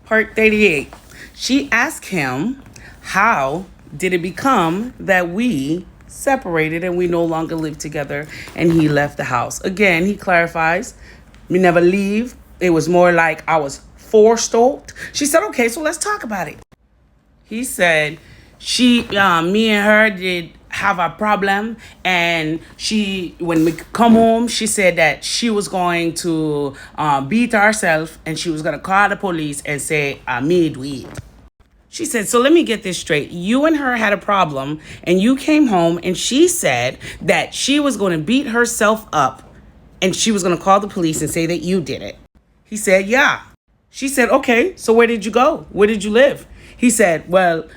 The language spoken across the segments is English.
Part 38. She asked him, how did it become that we separated and we no longer live together and he left the house? Again, he clarifies, me never leave. It was more like I was forced out. She said, okay, so let's talk about it. He said, me and her did have a problem, and when we come home, she said that she was going to beat herself, and she was gonna call the police and say, me do it. She said, so let me get this straight. You and her had a problem, and you came home, and she said that she was going to beat herself up, and she was going to call the police and say that you did it. He said, yeah. She said, okay, so where did you go? Where did you live? He said, well,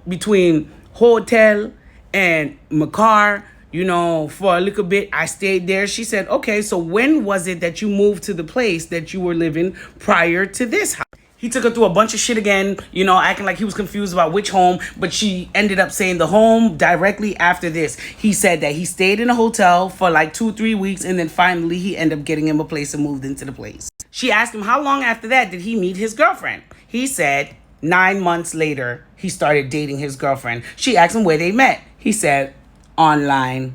between hotel and my car, for a little bit, I stayed there. She said, okay, so when was it that you moved to the place that you were living prior to this house? He took her through a bunch of shit again, acting like he was confused about which home, but she ended up saying the home directly after this. He said that he stayed in a hotel for like 2-3 weeks, and then finally he ended up getting him a place and moved into the place. She asked him how long after that did he meet his girlfriend. He said 9 months later, he started dating his girlfriend. She asked him where they met. He said, online.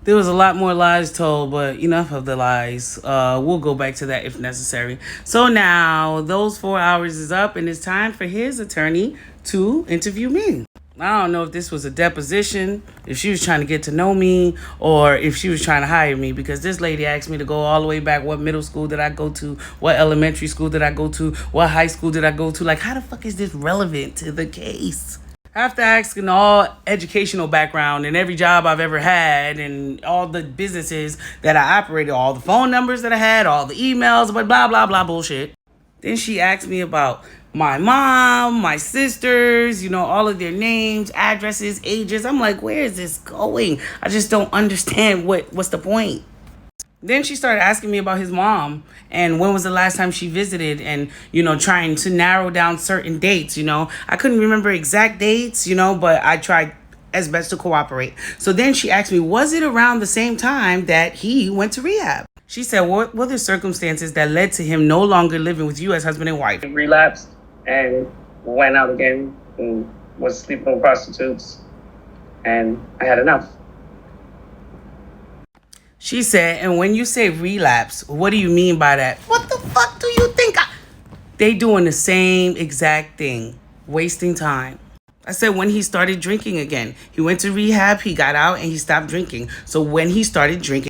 There was a lot more lies told, but enough of the lies. We'll go back to that if necessary. So now those 4 hours is up, and it's time for his attorney to interview me. I don't know if this was a deposition, if she was trying to get to know me, or if she was trying to hire me, because this lady asked me to go all the way back. What middle school did I go to? What elementary school did I go to? What high school did I go to? Like, how the fuck is this relevant to the case? After asking all educational background and every job I've ever had and all the businesses that I operated, all the phone numbers that I had, all the emails, but blah, blah, blah bullshit. Then she asked me about my mom, my sisters, all of their names, addresses, ages. I'm like, where is this going? I just don't understand what's the point. Then she started asking me about his mom and when was the last time she visited, and, trying to narrow down certain dates. I couldn't remember exact dates, but I tried as best to cooperate. So then she asked me, was it around the same time that he went to rehab? She said, what were the circumstances that led to him no longer living with you as husband and wife? He relapsed and went out again and was sleeping with prostitutes, and I had enough. She said, and when you say relapse, what do you mean by that? What the fuck do you think? They doing the same exact thing, wasting time. I said when he started drinking again. He went to rehab, he got out, and he stopped drinking. So when he started drinking,